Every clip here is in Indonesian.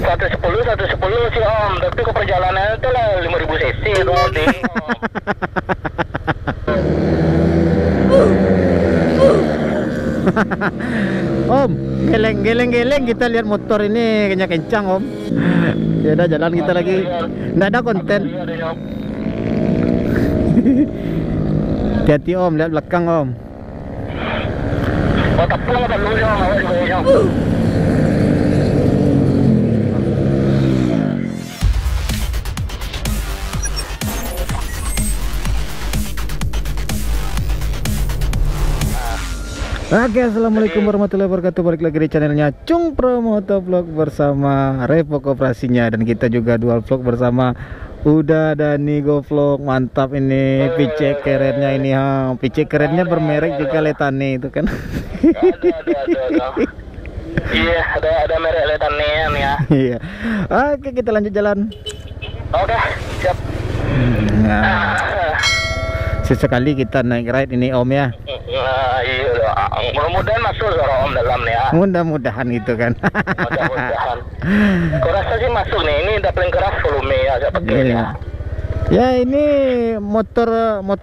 110 sih om, tapi ke perjalanan itu lah 5000 cc itu deh. Om, geleng kita lihat motor ini kayaknya kencang om. Ya udah jalan kita lagi. Nggak ada konten. Hati-hati om, lihat belakang om. Oh tak pulang tak dulu om, awas juga om. Oke, assalamualaikum warahmatullahi wabarakatuh. Balik lagi di channelnya Cung Pro Motovlog bersama Revo Koperasinya, dan kita juga dual vlog bersama Uda dan Nigo Vlog. Mantap ini PC kerennya ini ha. PC kerennya bermerek juga Letane itu kan. Ada. Iya, ada merek Letane ya. Iya. Oke, kita lanjut jalan. Oke, siap. Nah, sesekali kita naik ride ini om ya. Iya, mudah-mudahan masuk suara om dalam nih ya. Mudah-mudahan gitu kan. Mudah-mudahan. Kau rasa sih masuk nih, ini udah paling keras volume ya, saya pakai ya. Ya ini motor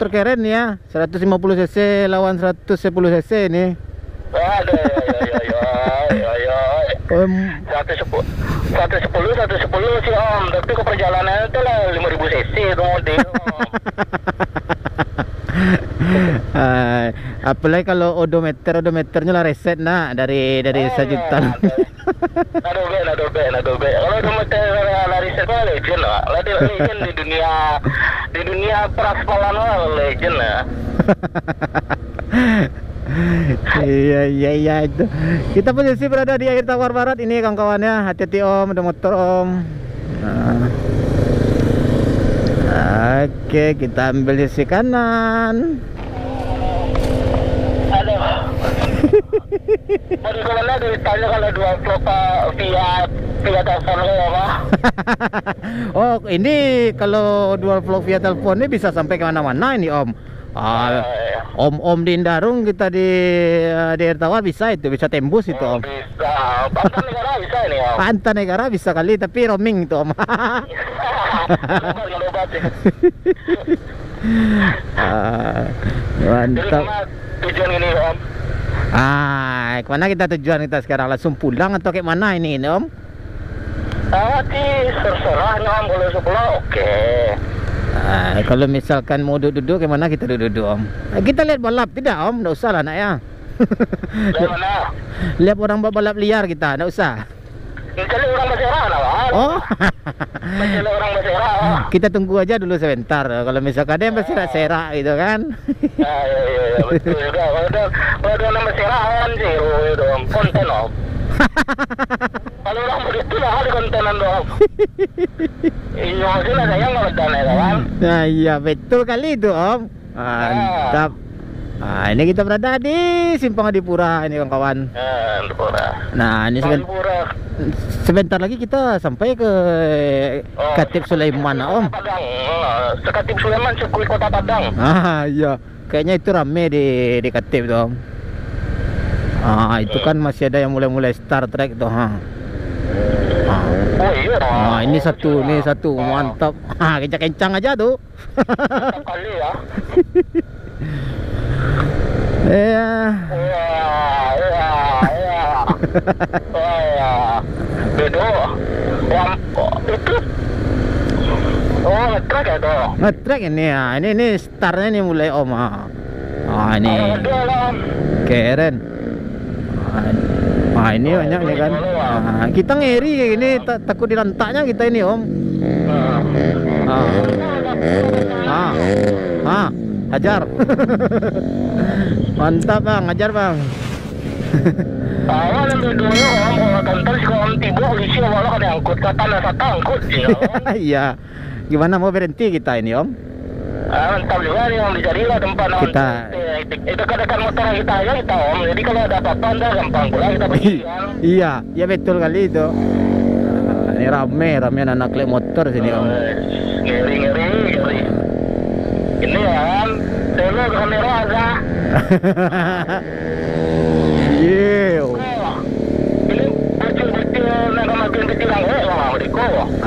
keren ya, 150 cc lawan 110 cc ini. Ada ya. 110 sih om, tapi ke perjalanan itu lah 5000 cc itu deh. Apalagi kalau odometernya lah reset nak dari 1 juta. Nado be. Kalau odometer lah reset lah legend lah. Legend di dunia peraspalan lah legend lah. Iya itu. Kita posisi berada di akhir Tawar Barat ini kawan-kawannya. Hati-hati om, ada motor om. Oke, kita ambil sisi kanan. Aduh. Bagaimana ditanya kalau dua vlog via telepon lo ya pak? Oh ini kalau dual vlog via telepon ini bisa sampai kemana-mana ini om. Om di Indarung kita di Air Tawar bisa tembus itu om. Bisa. Pantai Negara bisa ini om. Pantai Negara bisa kali tapi roaming itu om. Mantap. Tujuan ini om. Kemana kita tujuan kita sekarang? Langsung pulang atau kayak mana ini om? Terserah om, kalau sebelah oke. Kalau misalkan mau duduk gimana kita duduk om? Kita lihat balap tidak om? Nggak usah lah nak ya. Lihat mana? Lihat orang balap liar kita, nggak usah. Mencari orang Basera lah bang. Oh. Mencari orang Basera. Kita tunggu aja dulu sebentar. Kalau misalkan ada yang berserak-serak gitu kan. Iya betul juga. Kalau ada nama Basera kan zero itu om. Konten om. Kalau orang begitu lah ada kontenan dong. Iya sih lah saya nggak ada nih kan. Nah iya betul kali itu om. Mantap. Ini kita berada di Simpang Adipura ini kawan-kawan. Adipura. Nah ini sebentar lagi kita sampai ke Katib Sulaiman om. Katib Sulaiman sirkuit Kota Padang. Iya. Kayaknya itu rame di Katib tuh om. Itu kan masih ada yang mulai Star Trek tuh ha. Oh iya. Ini satu mantap. Kencang aja tuh. Kali ya. Iya. Bedo. Itu. Oh, ngetrek ya tuh. Ngetrek ini ya. Ini startnya nih mulai om. Ini. Keren. Ini banyak nih kan. Kita ngeri kayak gini, takut dirantaknya kita ini om. Hajar. Mantap bang, hajar bang. Awal yang videonya om, kalau tonton si om tiba polisi malah kan diangkut, katanya saya angkut ya. Iya. Gimana mau berhenti kita ini om? Mantap juga nih om, dijadilah tempat kita. Itu dekat motor kita aja kita om, jadi kalau ada apa-apa anda gampang pulang kita pergi kan. Iya betul kali itu. Ini rame anak klep motor sini om. Ngeri. Ini kan, dulu kamera aja. Iya. Ini bocil-bocil nak makin kecil lah.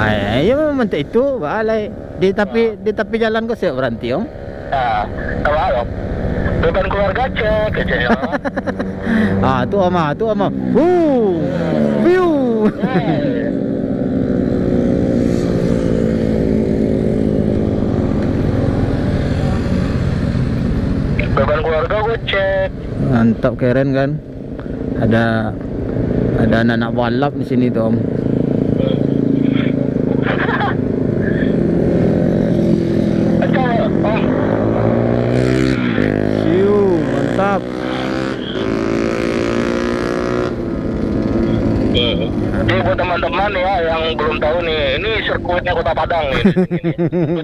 Ya memang itu balai di tepi jalan kok siap berhenti om. Nah, apa om? Beban keluarga cek kecilnya. Tu om. View. Beban keluarga gue cek. Mantap, keren kan? Ada anak-anak balap di sini tuh om. Mantap. Jadi buat teman-teman ya yang belum tahu nih, ini sirkuitnya Kota Padang nih.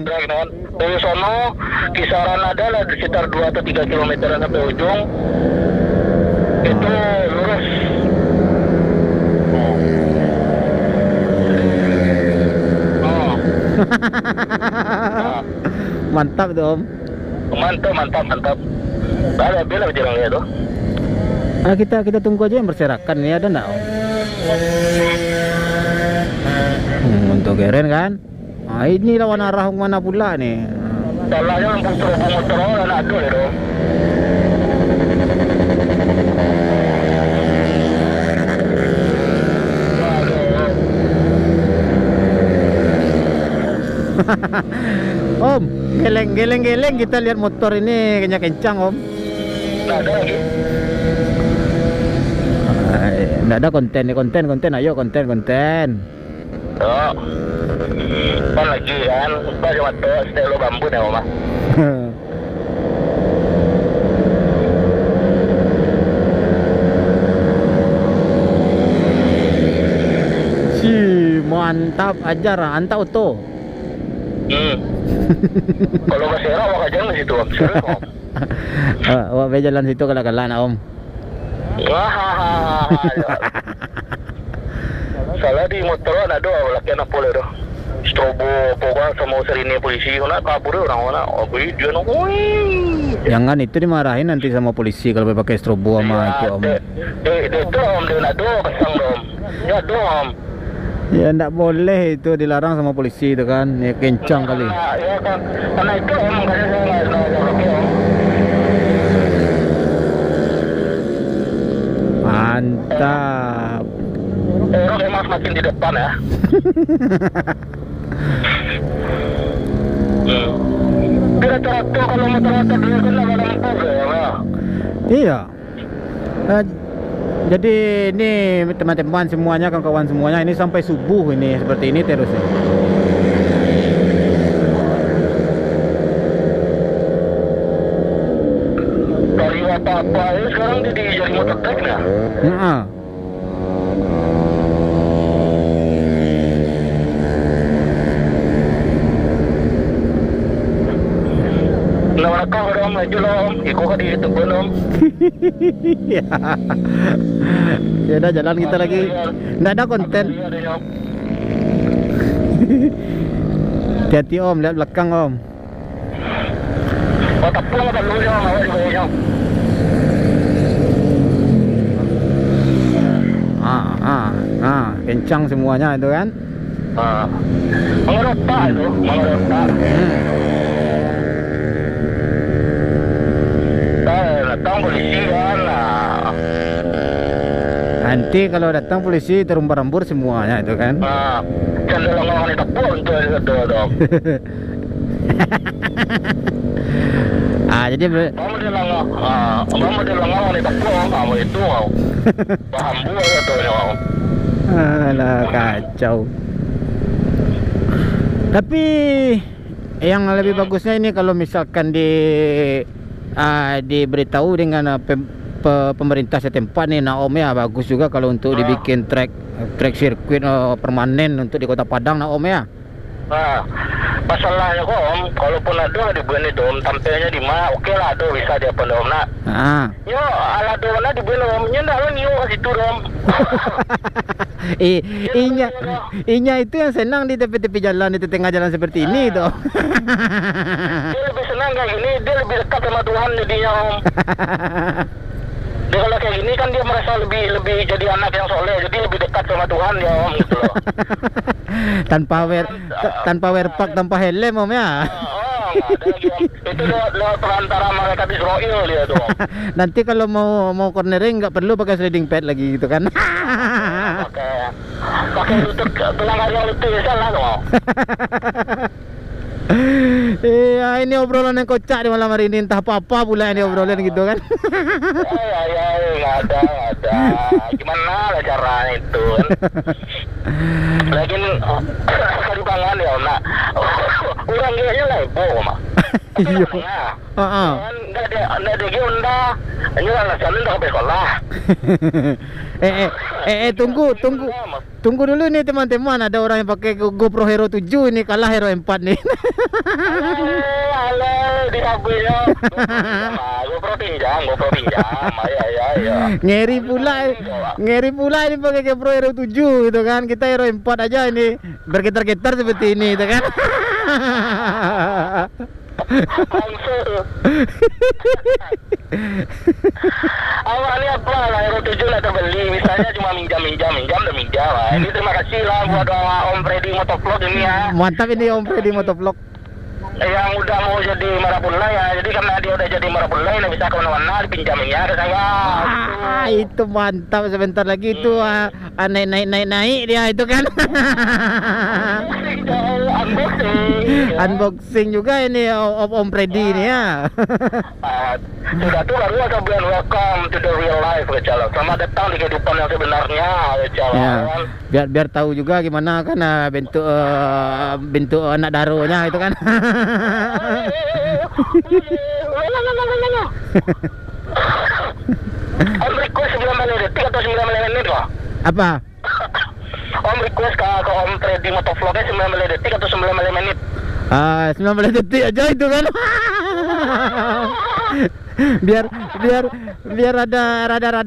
Kan. Dari sono kisaran adalah sekitar 2 atau 3 km sampai ujung. Itu lurus. Mantap tuh om. Mantap. Ada bila jalannya tuh. Kita tunggu aja yang berserakan ini ada nggak om? Untuk keren kan? Ini lawan arah mana pula nih? Salahnya lampu strobo motor anak ada ya dong. Om, geleng kita lihat motor ini kayaknya kencang om. Nggak ada lagi. Nggak ada konten, ayo konten. Oh, kan lagi kan, pas cuma tuh stelo bambu ya oma. Mantap ajar, anta auto. Kalau ke Serang wak aja nggak situ om, serius om. Wak jalan situ kalah-kalah om. Wah, salah di motor ada dua laki anak boleh doh. Strobo pokoknya sama serini polisi kena kabur orang mana? Oh dia nongoi. Jangan itu dimarahin nanti sama polisi kalau pakai strobo sama itu om. Itu om dia nak doh pasang dom. Ya doh om. Ya ndak boleh itu dilarang sama polisi itu kan. Ya kencang kali. Ya kan. Karena itu om makanya saya nggak pakai om. Mantap. Orang emang semakin di depan ya. Tidak teratur kalau motor atas dulu kan ada lampu ya. Iya. Jadi ini teman-teman semuanya, kawan-kawan semuanya, ini sampai subuh ini seperti ini terus ya. Dari apa-apa ini sekarang di jadi motor trek ya. Nakakang orang maju lah om, ikut ke di YouTube om. Ya udah jalan kita lagi. Nggak ada konten. Hati-hati om, lihat belakang om. Oh tak pulang tak dulu om, awas juga om. Kencang semuanya itu kan. Mengerotak itu, mengerotak. Datang polisi kan. Nanti kalau datang polisi terumbar-ambur semuanya itu kan. Cenderung orang ini tak pun tuh dong. Jadi kamu dia langgar orang ini tak pun, kamu itu mau. Paham buat itu mau. Alah kacau. Tapi yang lebih bagusnya ini kalau misalkan diberitahu dengan pemerintah setempat nih Naom ya, bagus juga kalau untuk dibikin track sirkuit permanen untuk di Kota Padang Naom ya. Masalahnya kok om, kalaupun ada di bulan itu om, tampilnya di mana, oke lah ada bisa dia pun om nak. Yo ala dona di bulan om, nyendak lo niu kasih tu om. Inya itu yang senang di tepi-tepi jalan, di tengah jalan seperti ini tuh. Dia lebih senang kayak gini, dia lebih dekat sama Tuhan jadinya om. Dia kalau kayak gini kan dia merasa lebih jadi anak yang soleh, jadi lebih dekat sama Tuhan ya om gitu loh. tanpa wear pack, tanpa helm om ya. Nggak ada lagi om. Itu lewat perantara mereka di Israel dia tuh om. Nanti kalau mau cornering nggak perlu pakai sliding pad lagi gitu kan. Pakai lutut, pelanggar yang lutut ya salah dong om. Iya, ini obrolan yang kocak di malam hari ini, entah apa-apa pula ini obrolan gitu kan. Ya, nggak ada. Gimana lah caranya itu kan? Lagi kali bangan ya om, nah orang kayaknya lebo mah. Iya. Kan nggak ada gimana, ini lah jalan udah sampai sekolah. Tunggu dulu nih teman-teman, ada orang yang pakai GoPro Hero 7 ini kalah Hero 4 nih. Halo, di sampingnya. GoPro pinjam. Ya. Ngeri pula ini pakai GoPro Hero 7 gitu kan. Kita Hero 4 aja ini bergetar-getar seperti ini gitu kan. Awalnya apa lah Hero 7 lah terbeli, misalnya cuma minjam. Ini terima kasih lah buat Om Freddy Motovlog ini ya. Mantap ini Om Freddy Motovlog. Yang udah mau jadi marapulai ya, jadi karena dia udah jadi marapulai, nah bisa kemana-mana dipinjaminnya ke saya. Itu mantap, sebentar lagi itu naik dia itu kan. Unboxing juga ini Om Freddy ini ya. Sudah tuh baru ada bulan welcome to the real life Kecala. Selamat datang di kehidupan yang sebenarnya Kecala. Ya, biar tahu juga gimana kan bentuk anak darunya itu kan. Om request 9 detik atau 9 menit kok? Apa? Om request ke Om Freddy Motovlognya 9 detik atau 9 menit? 19 detik aja itu kan. biar rada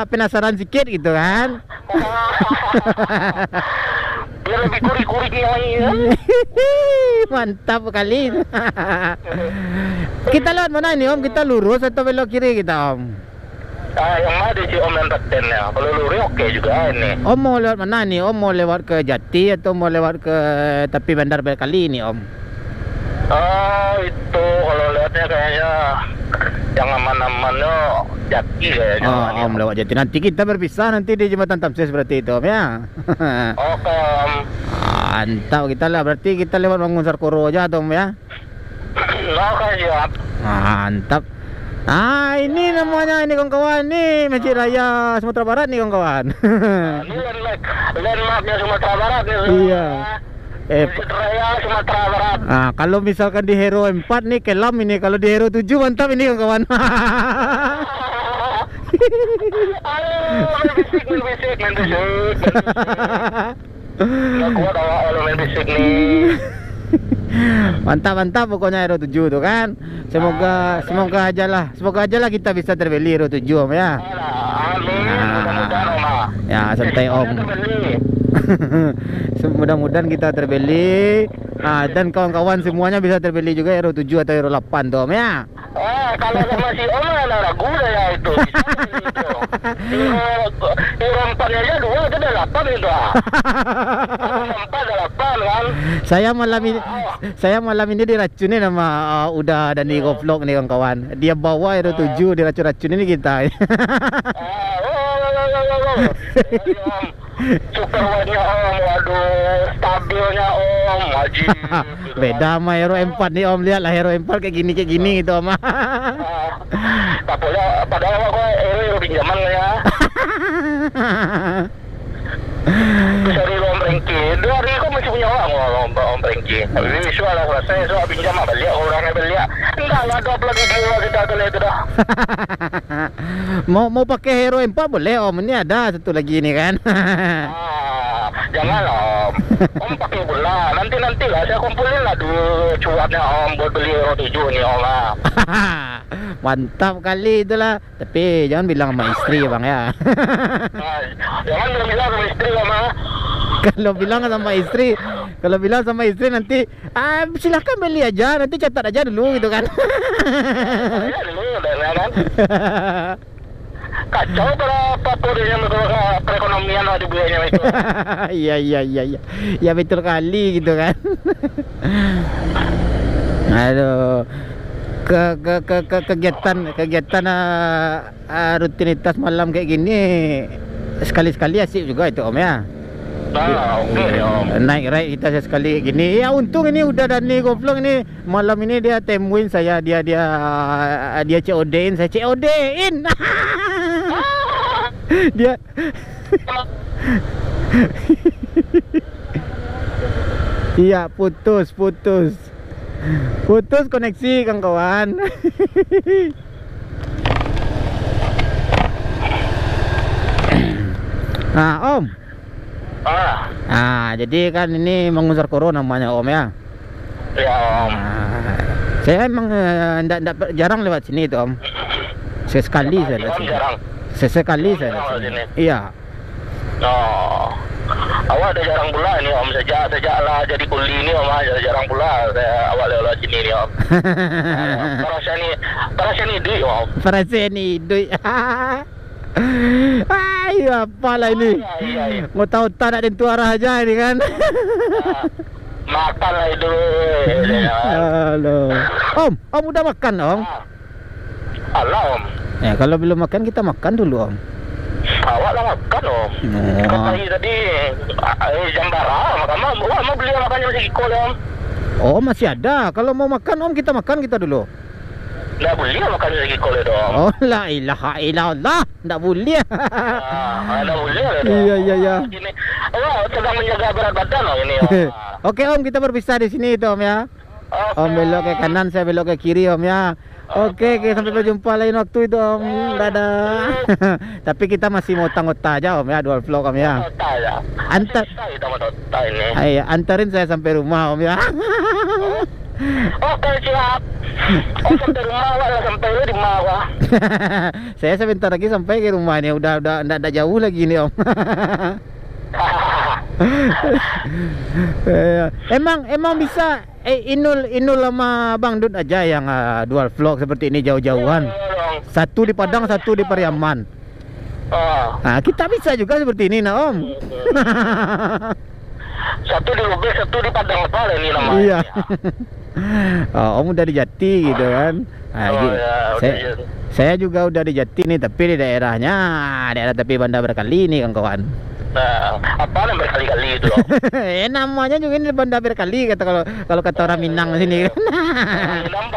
penasaran sedikit gitu kan. Biar lebih kurik-kurik ya. Mantap kali. Kita lewat mana ini Om? Kita lurus atau belok kiri kita Om? Yang mana sih Om yang Rakten ya? Kalau lurus oke juga ini. Om mau lewat mana nih? Om mau lewat ke Jati atau mau lewat ke tepi Bandar Kali ini Om? Itu kalau lihatnya kayaknya yang aman-amannya Jati kayaknya. Om lewat Jati. Nanti kita berpisah nanti di Jembatan Tamsis berarti itu Om ya. Oke Om. Mantap, kita lah berarti kita lewat Bangun Sarkoro aja Om ya. Oke siap. Mantap. Ini namanya ini kawan-kawan nih Masjid Raya Sumatera Barat nih kawan-kawan. Ini landmarknya Sumatera Barat nih. Iya. Masjid Raya Sumatera Barat. Kalau misalkan di Hero 4 nih kelam ini, kalau di Hero 7 mantap ini kawan-kawan. Main bisik. Nggak kuat kalau main bisik nih. Mantap pokoknya Hero 7 tuh kan. Semoga aja lah kita bisa terbeli Hero 7 Om ya. Amin. Mudah-mudahan Om. Ya santai Om. Mudah-mudahan kita terbeli. Dan kawan-kawan semuanya bisa terbeli juga Hero 7 atau Hero 8 tuh Om ya. Kalau sama si Om ada ragu ya itu. Hero 4 aja 2 itu udah 8 itu. 4 ada 8 kan. Saya malam ini diracunin sama Uda dan Nigo Vlog nih kawan-kawan. Dia bawa Hero 7 diracun-racun ini kita. Super wide-nya Om, waduh, stabilnya Om, wajib. Beda sama Hero 4 nih Om, lihatlah Hero 4 kayak gini gitu Om. Padahal aku Hero pinjaman ya. Dari Om Rengki, 2 hari aku masih punya uang Om Rengki. Tapi visual lah saya soal pinjam beli orangnya beli. Enggak lah, 20 video kita tuh itu dah. Mau pakai Hero 4 boleh Om, ini ada satu lagi ini kan. Jangan Om. Om pakai bola. Nanti lah saya kumpulin lah dulu cuatnya Om buat beli Hero 7 nih Om lah. Mantap kali itulah. Tapi jangan bilang sama istri Bang ya. Jangan bilang sama istri sama. Kalau bilang sama istri nanti silahkan beli aja, nanti catat aja dulu gitu kan. Ya dulu kan. kacau para papornya perekonomian di buahnya itu. Iya iya iya iya. Ya betul kali gitu kan. Aduh. Kegiatan rutinitas malam kayak gini sekali-sekali asik juga itu Om ya. Oke Om. Naik ride kita sekali gini. Ya untung ini udah Dani Goflong ini malam ini dia temuin saya, dia COD-in, saya COD-in. Dia iya putus koneksi kawan-kawan. Nah Om, jadi kan ini mengusir corona namanya Om ya. Ya Om. Saya emang jarang lewat sini itu Om. Sesekali saya lewat sini. Jarang. Sesekali saya lewat sini. Iya. Oh, awak ada jarang pula nih Om, sejak lah jadi kuli ini Om, jarang pula awak lewat sini nih Om. Perasaan ini duit Om. Perasaan ini duit. Ayo apalah ini. Iya. Mau tahu tak nak tentu arah aja ini kan. Makan lah itu. Halo. Om udah makan Om? Alah Om. Ya kalau belum makan kita makan dulu Om. Awak lah makan Om. Tadi jam berapa makan? Mau beli makannya masih kikol Om. Oh masih ada. Kalau mau makan Om kita makan kita dulu. Nggak boleh makan masih kikol dong. Oh la ilaha illallah. Nggak boleh. Nggak boleh dong. Iya. Ini awak sedang menjaga berat badan loh ini Om. Oke Om, kita berpisah di sini itu Om ya. Om belok ke kanan, saya belok ke kiri Om ya. Oke, sampai berjumpa lain waktu itu Om. Dadah. Tapi kita masih mau tangota aja Om ya, dual vlog Om ya. Antarin saya sampai rumah Om ya. Oke siap. Sampai rumah lah, sampai di rumah. Saya sebentar lagi sampai ke rumah nih, udah enggak jauh lagi nih Om. Emang bisa Inul sama Bang Dut aja yang dual vlog seperti ini jauh-jauhan. Satu di Padang, satu di Pariaman. Nah, kita bisa juga seperti ini nah Om. Satu di Lubek, satu di Padang apa ini namanya. Iya. Om udah di Jati gitu kan. Saya juga udah di Jati nih, tapi di daerah tapi Banda Berkali nih kawan-kawan. Apa yang berkali-kali itu loh? Namanya juga ini Banda Berkali kata kalau kata orang Minang sini. Minang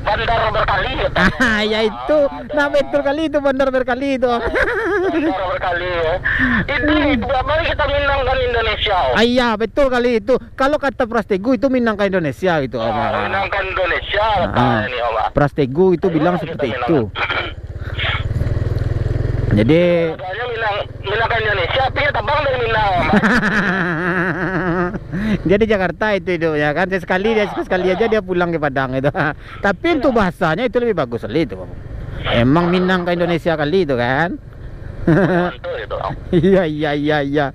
bandar berkali gitu. Ya itu, nah betul kali itu bandar berkali itu. Bandar berkali ya. Itu mari kita Minang kan Indonesia. Iya betul kali itu. Kalau kata Prastegu itu Minang kan Indonesia gitu Om. Minang kan Indonesia ini Om. Prastegu itu bilang seperti itu. Jadi Minang kan Indonesia, tapi tabang dari Minang. Dia di Jakarta itu ya kan, sekali aja dia pulang ke Padang itu. Tapi untuk bahasanya itu lebih bagus kali itu. Emang Minang ke Indonesia kali itu kan. Iya.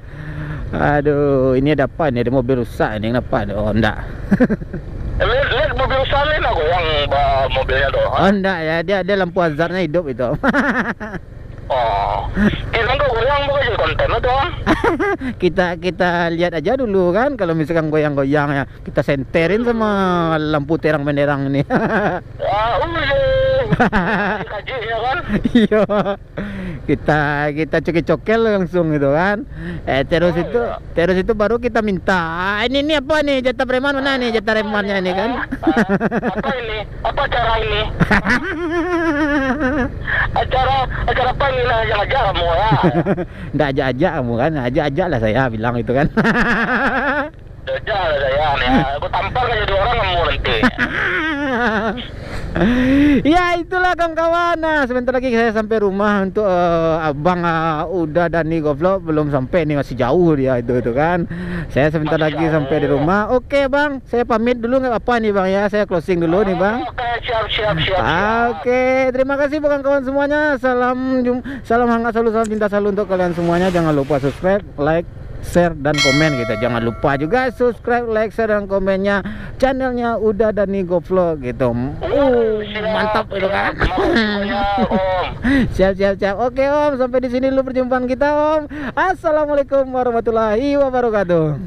Aduh, ini ada apa ini? Ada mobil rusak ini, kenapa? Oh enggak. Lihat mobil rusak ini aku yang mobilnya doh. Oh enggak ya, dia lampu hazardnya hidup itu. Oh, kita nggak goyang bukan jadi konten doang. kita lihat aja dulu kan, kalau misalkan goyang-goyang ya kita senterin sama lampu terang benderang ini. Kaji ya kan? Iya. Kita cokel langsung gitu kan. Terus itu baru kita minta. Ini apa nih jatah preman mana nih jatah premannya ini kan? Apa ini? Apa cara ini? Acara apa ini lah yang aja kamu ya? Nggak ajak kamu kan? Ajak lah saya bilang itu kan. Ajak lah saya nih. Aku tampar kan jadi orang kamu nanti. Ya itulah kawan-kawan. Nah, sebentar lagi saya sampai rumah untuk Abang Uda Dani Goflok belum sampai nih, masih jauh dia itu kan. Saya sebentar lagi sampai di rumah. Oke Bang, saya pamit dulu nggak apa nih Bang ya. Saya closing dulu nih Bang. Oke, siap. Oke, terima kasih kawan-kawan semuanya. Salam hangat selalu, salam cinta selalu untuk kalian semuanya. Jangan lupa subscribe, like, share dan komen gitu. Jangan lupa juga subscribe, like, share dan komennya channelnya Uda Dani Govlog gitu. Mantap itu kan. Siap. Oke Om, sampai di sini dulu perjumpaan kita Om. Assalamualaikum warahmatullahi wabarakatuh.